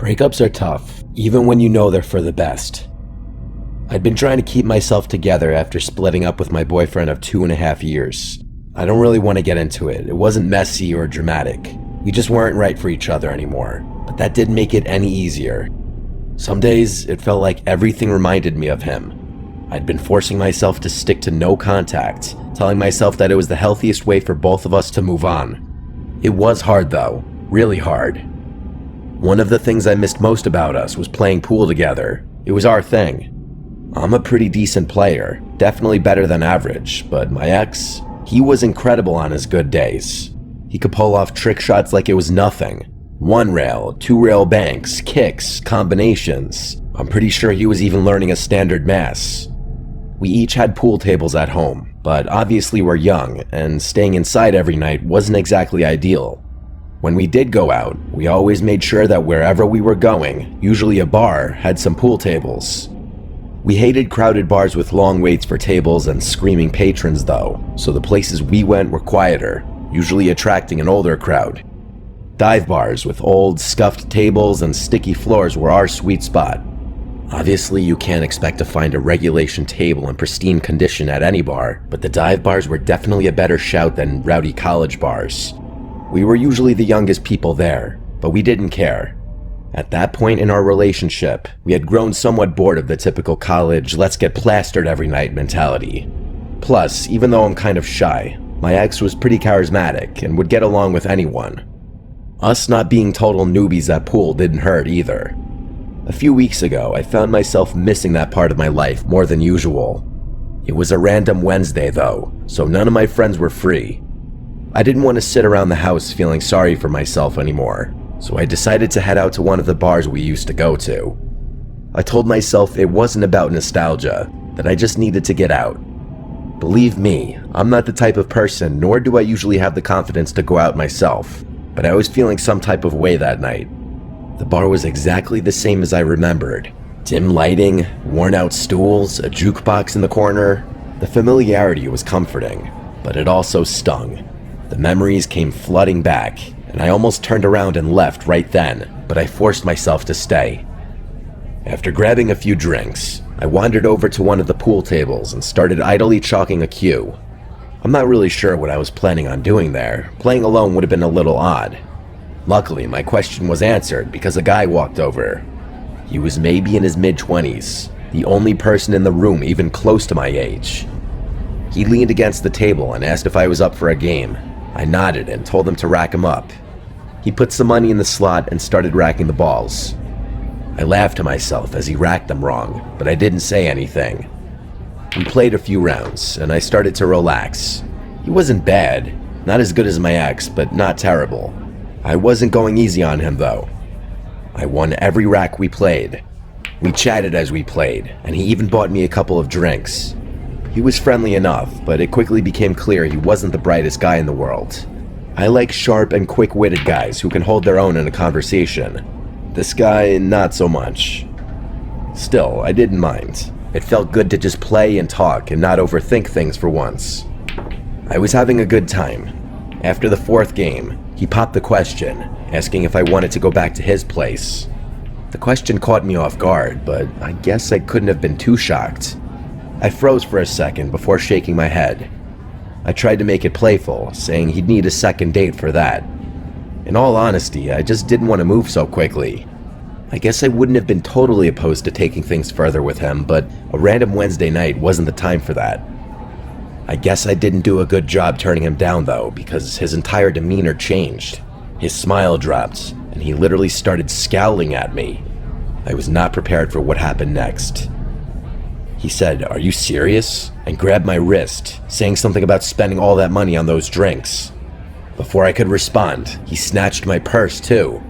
Breakups are tough, even when you know they're for the best. I'd been trying to keep myself together after splitting up with my boyfriend of 2.5 years. I don't really want to get into it. It wasn't messy or dramatic. We just weren't right for each other anymore, but that didn't make it any easier. Some days, it felt like everything reminded me of him. I'd been forcing myself to stick to no contact, telling myself that it was the healthiest way for both of us to move on. It was hard though, really hard. One of the things I missed most about us was playing pool together. It was our thing. I'm a pretty decent player, definitely better than average, but my ex, he was incredible on his good days. He could pull off trick shots like it was nothing. 1-rail, 2-rail banks, kicks, combinations. I'm pretty sure he was even learning a standard mass. We each had pool tables at home, but obviously we're young, and staying inside every night wasn't exactly ideal. When we did go out, we always made sure that wherever we were going, usually a bar, had some pool tables. We hated crowded bars with long waits for tables and screaming patrons though, so the places we went were quieter, usually attracting an older crowd. Dive bars with old, scuffed tables and sticky floors were our sweet spot. Obviously, you can't expect to find a regulation table in pristine condition at any bar, but the dive bars were definitely a better shout than rowdy college bars. We were usually the youngest people there, but we didn't care. At that point in our relationship, we had grown somewhat bored of the typical college, let's get plastered every night mentality. Plus, even though I'm kind of shy, my ex was pretty charismatic and would get along with anyone. Us not being total newbies at pool didn't hurt either. A few weeks ago, I found myself missing that part of my life more than usual. It was a random Wednesday though, so none of my friends were free. I didn't want to sit around the house feeling sorry for myself anymore, so I decided to head out to one of the bars we used to go to. I told myself it wasn't about nostalgia, that I just needed to get out. Believe me, I'm not the type of person, nor do I usually have the confidence to go out myself, but I was feeling some type of way that night. The bar was exactly the same as I remembered. Dim lighting, worn out stools, a jukebox in the corner. The familiarity was comforting, but it also stung. The memories came flooding back, and I almost turned around and left right then, but I forced myself to stay. After grabbing a few drinks, I wandered over to one of the pool tables and started idly chalking a cue. I'm not really sure what I was planning on doing there. Playing alone would have been a little odd. Luckily, my question was answered because a guy walked over. He was maybe in his mid-20s, the only person in the room even close to my age. He leaned against the table and asked if I was up for a game. I nodded and told him to rack him up. He put some money in the slot and started racking the balls. I laughed to myself as he racked them wrong, but I didn't say anything. We played a few rounds, and I started to relax. He wasn't bad, not as good as my ex, but not terrible. I wasn't going easy on him though. I won every rack we played. We chatted as we played, and he even bought me a couple of drinks. He was friendly enough, but it quickly became clear he wasn't the brightest guy in the world. I like sharp and quick-witted guys who can hold their own in a conversation. This guy, not so much. Still, I didn't mind. It felt good to just play and talk and not overthink things for once. I was having a good time. After the 4th game, he popped the question, asking if I wanted to go back to his place. The question caught me off guard, but I guess I couldn't have been too shocked. I froze for a second before shaking my head. I tried to make it playful, saying he'd need a second date for that. In all honesty, I just didn't want to move so quickly. I guess I wouldn't have been totally opposed to taking things further with him, but a random Wednesday night wasn't the time for that. I guess I didn't do a good job turning him down though, because his entire demeanor changed. His smile dropped, and he literally started scowling at me. I was not prepared for what happened next. He said, "Are you serious?" and grabbed my wrist, saying something about spending all that money on those drinks. Before I could respond, he snatched my purse too.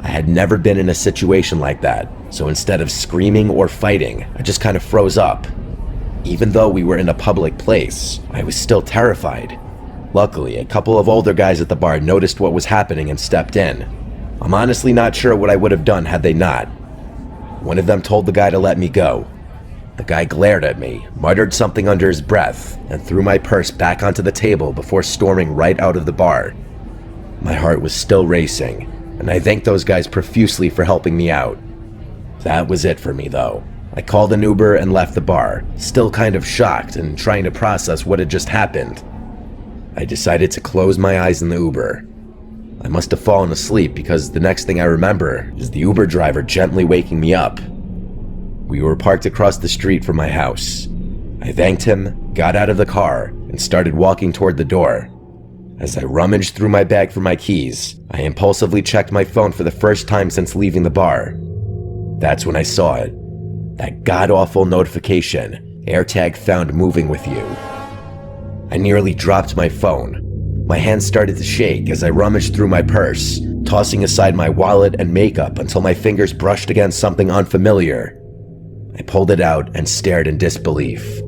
I had never been in a situation like that, so instead of screaming or fighting, I just kind of froze up. Even though we were in a public place, I was still terrified. Luckily, a couple of older guys at the bar noticed what was happening and stepped in. I'm honestly not sure what I would have done had they not. One of them told the guy to let me go. The guy glared at me, muttered something under his breath, and threw my purse back onto the table before storming right out of the bar. My heart was still racing, and I thanked those guys profusely for helping me out. That was it for me, though. I called an Uber and left the bar, still kind of shocked and trying to process what had just happened. I decided to close my eyes in the Uber. I must have fallen asleep because the next thing I remember is the Uber driver gently waking me up. We were parked across the street from my house. I thanked him, got out of the car, and started walking toward the door. As I rummaged through my bag for my keys, I impulsively checked my phone for the first time since leaving the bar. That's when I saw it. That god-awful notification, AirTag found moving with you. I nearly dropped my phone. My hands started to shake as I rummaged through my purse, tossing aside my wallet and makeup until my fingers brushed against something unfamiliar. I pulled it out and stared in disbelief.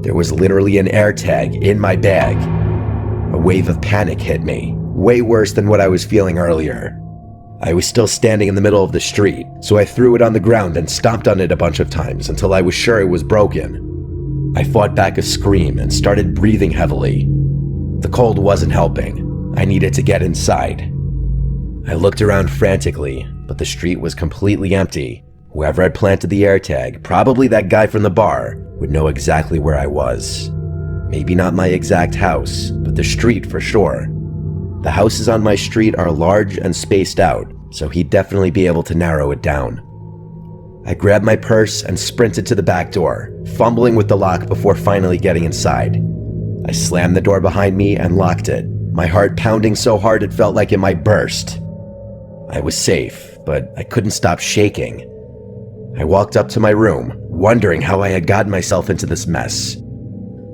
There was literally an AirTag in my bag. A wave of panic hit me, way worse than what I was feeling earlier. I was still standing in the middle of the street, so I threw it on the ground and stomped on it a bunch of times until I was sure it was broken. I fought back a scream and started breathing heavily. The cold wasn't helping. I needed to get inside. I looked around frantically, but the street was completely empty. Whoever had planted the AirTag, probably that guy from the bar, would know exactly where I was. Maybe not my exact house, but the street for sure. The houses on my street are large and spaced out, so he'd definitely be able to narrow it down. I grabbed my purse and sprinted to the back door, fumbling with the lock before finally getting inside. I slammed the door behind me and locked it, my heart pounding so hard it felt like it might burst. I was safe, but I couldn't stop shaking. I walked up to my room, wondering how I had gotten myself into this mess.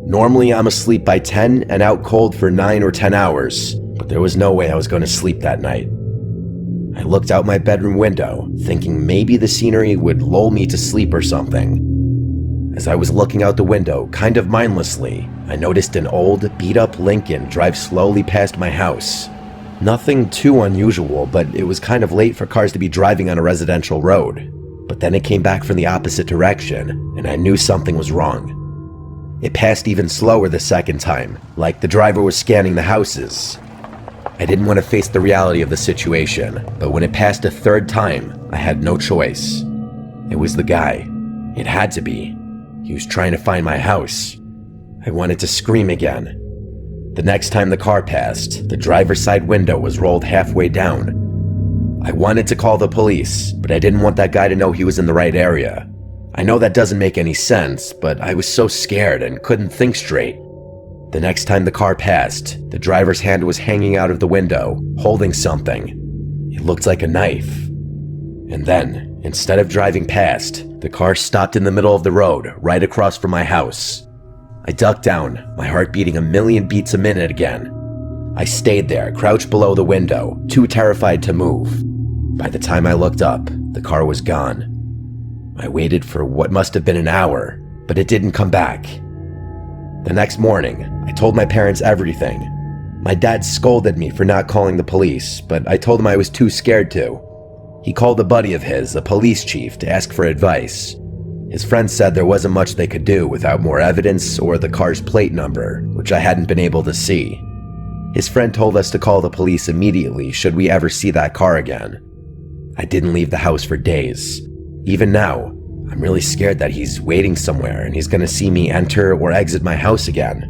Normally I'm asleep by 10 and out cold for 9 or 10 hours, but there was no way I was going to sleep that night. I looked out my bedroom window, thinking maybe the scenery would lull me to sleep or something. As I was looking out the window, kind of mindlessly, I noticed an old, beat-up Lincoln drive slowly past my house. Nothing too unusual, but it was kind of late for cars to be driving on a residential road. But then it came back from the opposite direction, and I knew something was wrong. It passed even slower the second time, like the driver was scanning the houses. I didn't want to face the reality of the situation, but when it passed a third time, I had no choice. It was the guy. It had to be. He was trying to find my house. I wanted to scream again. The next time the car passed, the driver's side window was rolled halfway down. I wanted to call the police, but I didn't want that guy to know he was in the right area. I know that doesn't make any sense, but I was so scared and couldn't think straight. The next time the car passed, the driver's hand was hanging out of the window, holding something. It looked like a knife. And then, instead of driving past, the car stopped in the middle of the road, right across from my house. I ducked down, my heart beating a million beats a minute again. I stayed there, crouched below the window, too terrified to move. By the time I looked up, the car was gone. I waited for what must have been an hour, but it didn't come back. The next morning, I told my parents everything. My dad scolded me for not calling the police, but I told him I was too scared to. He called a buddy of his, a police chief, to ask for advice. His friend said there wasn't much they could do without more evidence or the car's plate number, which I hadn't been able to see. His friend told us to call the police immediately should we ever see that car again. I didn't leave the house for days. Even now, I'm really scared that he's waiting somewhere and he's gonna see me enter or exit my house again.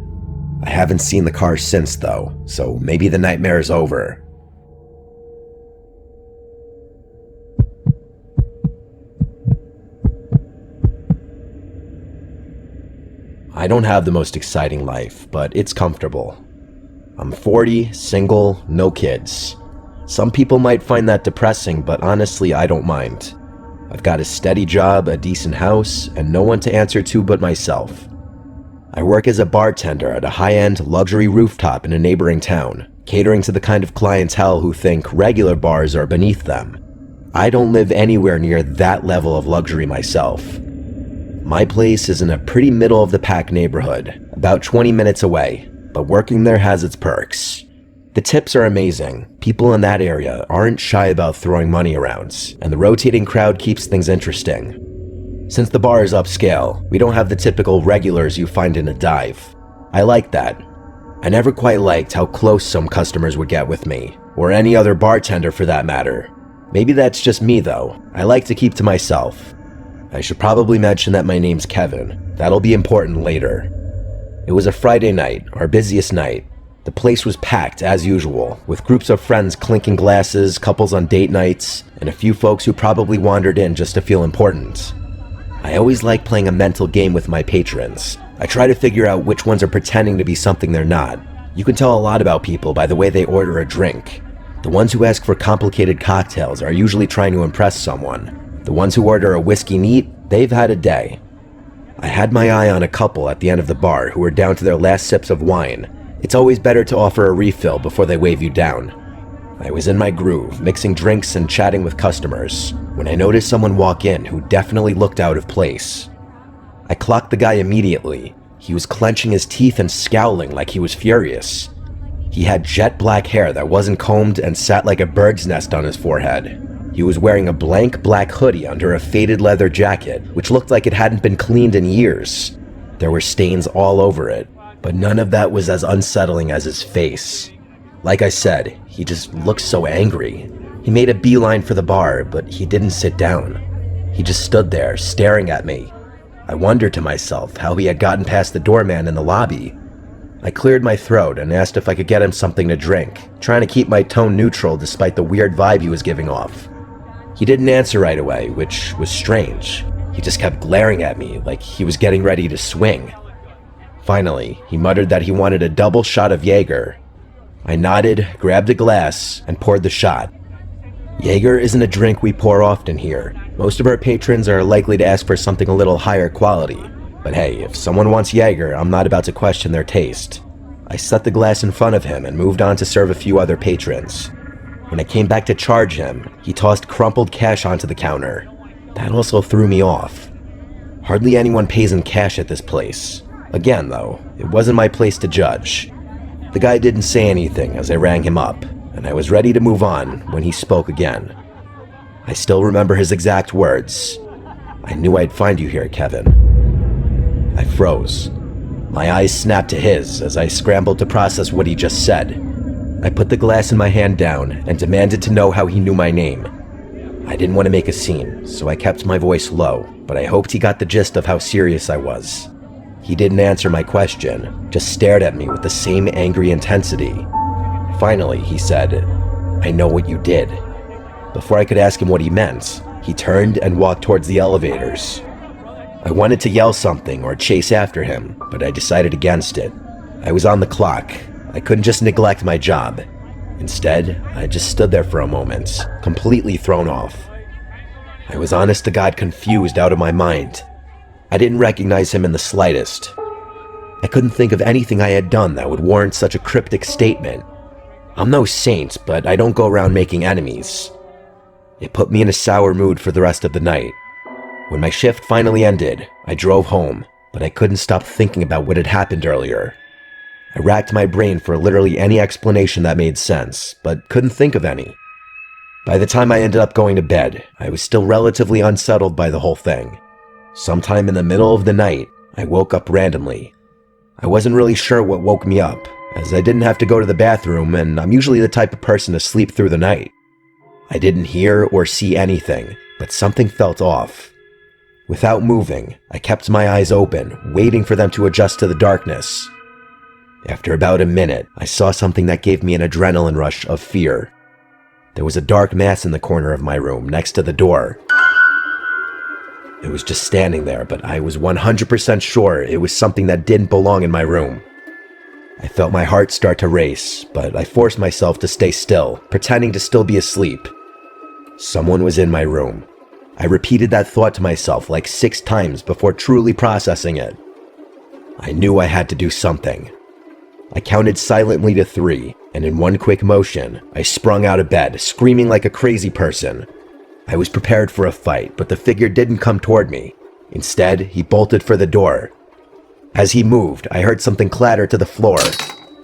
I haven't seen the car since though, so maybe the nightmare is over. I don't have the most exciting life, but it's comfortable. I'm 40, single, no kids. Some people might find that depressing, but honestly, I don't mind. I've got a steady job, a decent house, and no one to answer to but myself. I work as a bartender at a high-end luxury rooftop in a neighboring town, catering to the kind of clientele who think regular bars are beneath them. I don't live anywhere near that level of luxury myself. My place is in a pretty middle-of-the-pack neighborhood, about 20 minutes away, but working there has its perks. The tips are amazing. People in that area aren't shy about throwing money around, and the rotating crowd keeps things interesting. Since the bar is upscale, we don't have the typical regulars you find in a dive. I like that. I never quite liked how close some customers would get with me, or any other bartender for that matter. Maybe that's just me though. I like to keep to myself. I should probably mention that my name's Kevin. That'll be important later. It was a Friday night, our busiest night. The place was packed as usual, with groups of friends clinking glasses, couples on date nights, and a few folks who probably wandered in just to feel important. I always like playing a mental game with my patrons. I try to figure out which ones are pretending to be something they're not. You can tell a lot about people by the way they order a drink. The ones who ask for complicated cocktails are usually trying to impress someone. The ones who order a whiskey neat, they've had a day. I had my eye on a couple at the end of the bar who were down to their last sips of wine. It's always better to offer a refill before they wave you down. I was in my groove, mixing drinks and chatting with customers, when I noticed someone walk in who definitely looked out of place. I clocked the guy immediately. He was clenching his teeth and scowling like he was furious. He had jet black hair that wasn't combed and sat like a bird's nest on his forehead. He was wearing a blank black hoodie under a faded leather jacket, which looked like it hadn't been cleaned in years. There were stains all over it, but none of that was as unsettling as his face. Like I said, he just looked so angry. He made a beeline for the bar, but he didn't sit down. He just stood there, staring at me. I wondered to myself how he had gotten past the doorman in the lobby. I cleared my throat and asked if I could get him something to drink, trying to keep my tone neutral despite the weird vibe he was giving off. He didn't answer right away, which was strange. He just kept glaring at me like he was getting ready to swing. Finally, he muttered that he wanted a double shot of Jaeger. I nodded, grabbed a glass, and poured the shot. Jaeger isn't a drink we pour often here. Most of our patrons are likely to ask for something a little higher quality. But hey, if someone wants Jaeger, I'm not about to question their taste. I set the glass in front of him and moved on to serve a few other patrons. When I came back to charge him, he tossed crumpled cash onto the counter. That also threw me off. Hardly anyone pays in cash at this place. Again, though, it wasn't my place to judge. The guy didn't say anything as I rang him up, and I was ready to move on when he spoke again. I still remember his exact words. "I knew I'd find you here, Kevin." I froze. My eyes snapped to his as I scrambled to process what he just said. I put the glass in my hand down and demanded to know how he knew my name. I didn't want to make a scene, so I kept my voice low, but I hoped he got the gist of how serious I was. He didn't answer my question, just stared at me with the same angry intensity. Finally, he said, "I know what you did." Before I could ask him what he meant, he turned and walked towards the elevators. I wanted to yell something or chase after him, but I decided against it. I was on the clock. I couldn't just neglect my job. Instead, I just stood there for a moment, completely thrown off. I was honest to God confused out of my mind. I didn't recognize him in the slightest. I couldn't think of anything I had done that would warrant such a cryptic statement. I'm no saint, but I don't go around making enemies. It put me in a sour mood for the rest of the night. When my shift finally ended, I drove home, but I couldn't stop thinking about what had happened earlier. I racked my brain for literally any explanation that made sense, but couldn't think of any. By the time I ended up going to bed, I was still relatively unsettled by the whole thing. Sometime in the middle of the night, I woke up randomly. I wasn't really sure what woke me up, as I didn't have to go to the bathroom, and I'm usually the type of person to sleep through the night. I didn't hear or see anything, but something felt off. Without moving, I kept my eyes open, waiting for them to adjust to the darkness. After about a minute, I saw something that gave me an adrenaline rush of fear. There was a dark mass in the corner of my room, next to the door. It was just standing there, but I was 100% sure it was something that didn't belong in my room. I felt my heart start to race, but I forced myself to stay still, pretending to still be asleep. Someone was in my room. I repeated that thought to myself like 6 times before truly processing it. I knew I had to do something. I counted silently to 3, and in one quick motion, I sprung out of bed, screaming like a crazy person. I was prepared for a fight, but the figure didn't come toward me. Instead, he bolted for the door. As he moved, I heard something clatter to the floor.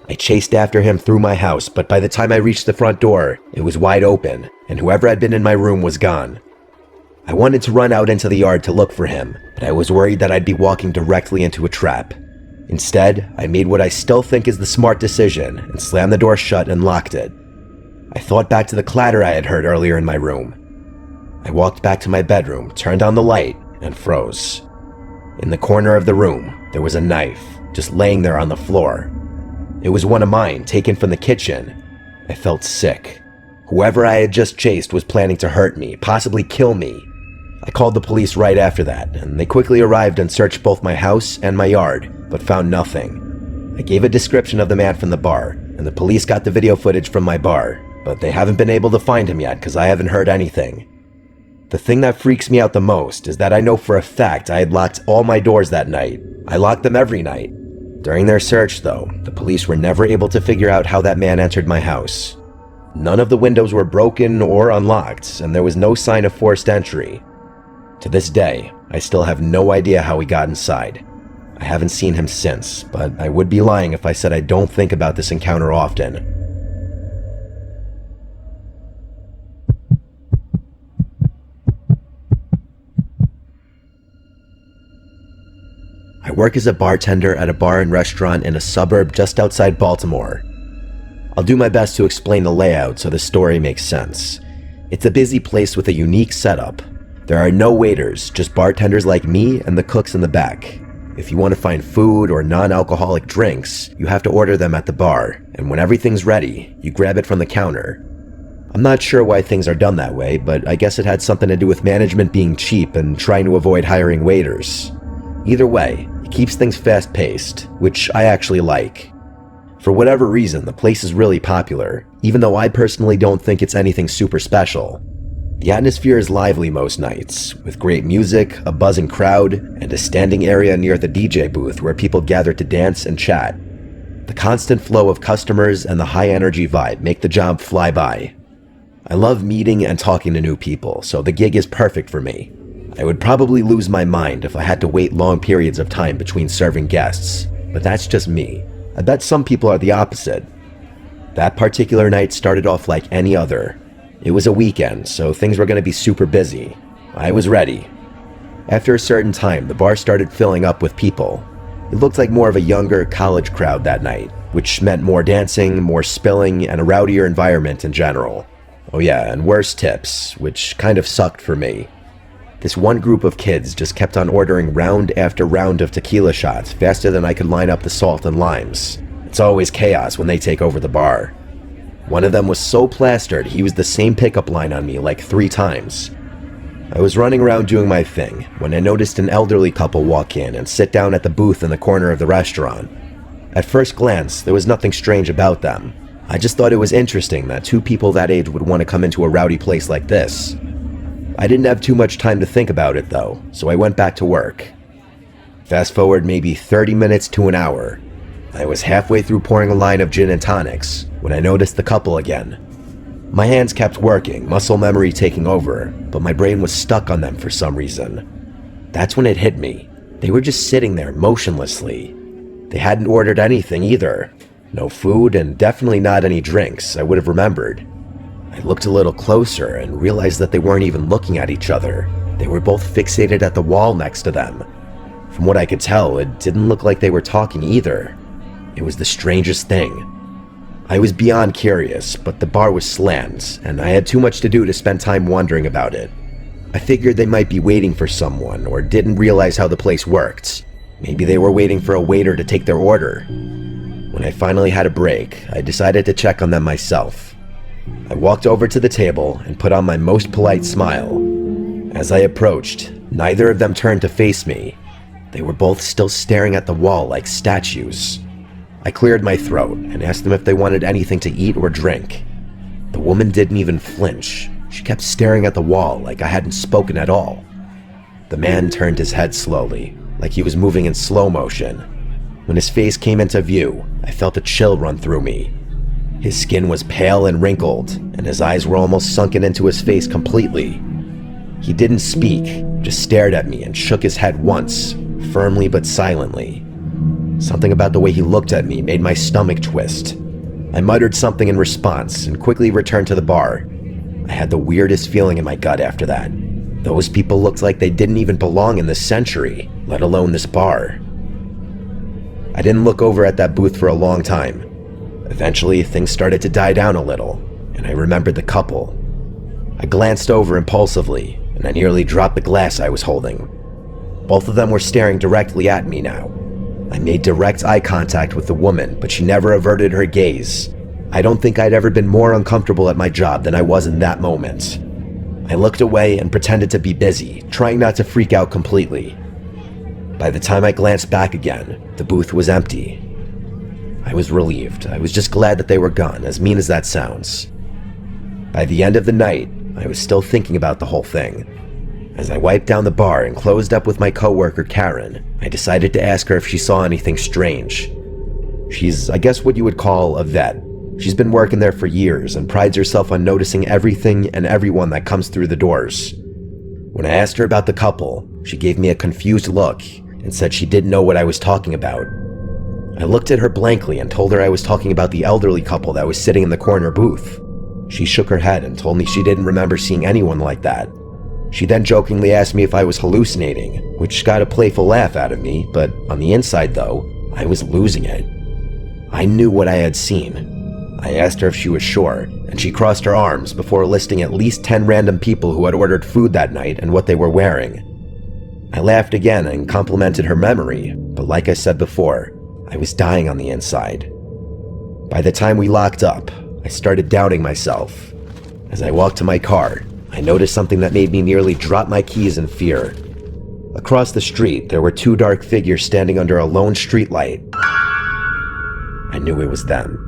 I chased after him through my house, but by the time I reached the front door, it was wide open, and whoever had been in my room was gone. I wanted to run out into the yard to look for him, but I was worried that I'd be walking directly into a trap. Instead, I made what I still think is the smart decision and slammed the door shut and locked it. I thought back to the clatter I had heard earlier in my room. I walked back to my bedroom, turned on the light, and froze. In the corner of the room, there was a knife, just laying there on the floor. It was one of mine, taken from the kitchen. I felt sick. Whoever I had just chased was planning to hurt me, possibly kill me. I called the police right after that, and they quickly arrived and searched both my house and my yard, but found nothing. I gave a description of the man from the bar, and the police got the video footage from my bar, but they haven't been able to find him yet because I haven't heard anything. The thing that freaks me out the most is that I know for a fact I had locked all my doors that night. I locked them every night. During their search, though, the police were never able to figure out how that man entered my house. None of the windows were broken or unlocked, and there was no sign of forced entry. To this day, I still have no idea how he got inside. I haven't seen him since, but I would be lying if I said I don't think about this encounter often. I work as a bartender at a bar and restaurant in a suburb just outside Baltimore. I'll do my best to explain the layout so the story makes sense. It's a busy place with a unique setup. There are no waiters, just bartenders like me and the cooks in the back. If you want to find food or non-alcoholic drinks, you have to order them at the bar, and when everything's ready, you grab it from the counter. I'm not sure why things are done that way, but I guess it had something to do with management being cheap and trying to avoid hiring waiters. Either way, it keeps things fast-paced, which I actually like. For whatever reason, the place is really popular, even though I personally don't think it's anything super special. The atmosphere is lively most nights, with great music, a buzzing crowd, and a standing area near the DJ booth where people gather to dance and chat. The constant flow of customers and the high-energy vibe make the job fly by. I love meeting and talking to new people, so the gig is perfect for me. I would probably lose my mind if I had to wait long periods of time between serving guests, but that's just me. I bet some people are the opposite. That particular night started off like any other. It was a weekend, so things were going to be super busy. I was ready. After a certain time, the bar started filling up with people. It looked like more of a younger college crowd that night, which meant more dancing, more spilling, and a rowdier environment in general. Oh yeah, and worse tips, which kind of sucked for me. This one group of kids just kept on ordering round after round of tequila shots faster than I could line up the salt and limes. It's always chaos when they take over the bar. One of them was so plastered he used the same pickup line on me like 3 times. I was running around doing my thing when I noticed an elderly couple walk in and sit down at the booth in the corner of the restaurant. At first glance, there was nothing strange about them. I just thought it was interesting that 2 people that age would want to come into a rowdy place like this. I didn't have too much time to think about it though, so I went back to work. Fast forward maybe 30 minutes to an hour. I was halfway through pouring a line of gin and tonics when I noticed the couple again. My hands kept working, muscle memory taking over, but my brain was stuck on them for some reason. That's when it hit me. They were just sitting there motionlessly. They hadn't ordered anything either. No food and definitely not any drinks I would have remembered. I looked a little closer and realized that they weren't even looking at each other. They were both fixated at the wall next to them. From what I could tell, it didn't look like they were talking either. It was the strangest thing. I was beyond curious, but the bar was slammed, and I had too much to do to spend time wondering about it. I figured they might be waiting for someone or didn't realize how the place worked. Maybe they were waiting for a waiter to take their order. When I finally had a break, I decided to check on them myself. I walked over to the table and put on my most polite smile. As I approached, neither of them turned to face me. They were both still staring at the wall like statues. I cleared my throat and asked them if they wanted anything to eat or drink. The woman didn't even flinch. She kept staring at the wall like I hadn't spoken at all. The man turned his head slowly, like he was moving in slow motion. When his face came into view, I felt a chill run through me. His skin was pale and wrinkled, and his eyes were almost sunken into his face completely. He didn't speak, just stared at me and shook his head once, firmly but silently. Something about the way he looked at me made my stomach twist. I muttered something in response and quickly returned to the bar. I had the weirdest feeling in my gut after that. Those people looked like they didn't even belong in this century, let alone this bar. I didn't look over at that booth for a long time. Eventually, things started to die down a little, and I remembered the couple. I glanced over impulsively, and I nearly dropped the glass I was holding. Both of them were staring directly at me now. I made direct eye contact with the woman, but she never averted her gaze. I don't think I'd ever been more uncomfortable at my job than I was in that moment. I looked away and pretended to be busy, trying not to freak out completely. By the time I glanced back again, the booth was empty. I was relieved. I was just glad that they were gone, as mean as that sounds. By the end of the night, I was still thinking about the whole thing. As I wiped down the bar and closed up with my coworker Karen, I decided to ask her if she saw anything strange. She's, I guess, what you would call a vet. She's been working there for years and prides herself on noticing everything and everyone that comes through the doors. When I asked her about the couple, she gave me a confused look and said she didn't know what I was talking about. I looked at her blankly and told her I was talking about the elderly couple that was sitting in the corner booth. She shook her head and told me she didn't remember seeing anyone like that. She then jokingly asked me if I was hallucinating, which got a playful laugh out of me, but on the inside though, I was losing it. I knew what I had seen. I asked her if she was sure, and she crossed her arms before listing at least 10 random people who had ordered food that night and what they were wearing. I laughed again and complimented her memory, but like I said before, I was dying on the inside. By the time we locked up, I started doubting myself. As I walked to my car, I noticed something that made me nearly drop my keys in fear. Across the street, there were 2 dark figures standing under a lone streetlight. I knew it was them.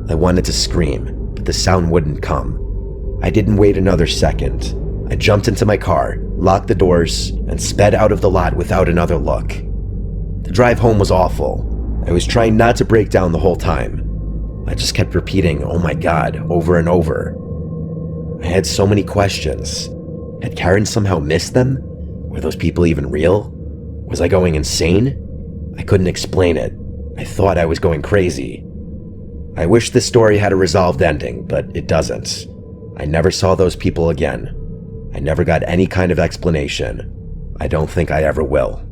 I wanted to scream, but the sound wouldn't come. I didn't wait another second. I jumped into my car, locked the doors, and sped out of the lot without another look. The drive home was awful. I was trying not to break down the whole time. I just kept repeating, "Oh my God," over and over. I had so many questions. Had Karen somehow missed them? Were those people even real? Was I going insane? I couldn't explain it. I thought I was going crazy. I wish this story had a resolved ending, but it doesn't. I never saw those people again. I never got any kind of explanation. I don't think I ever will.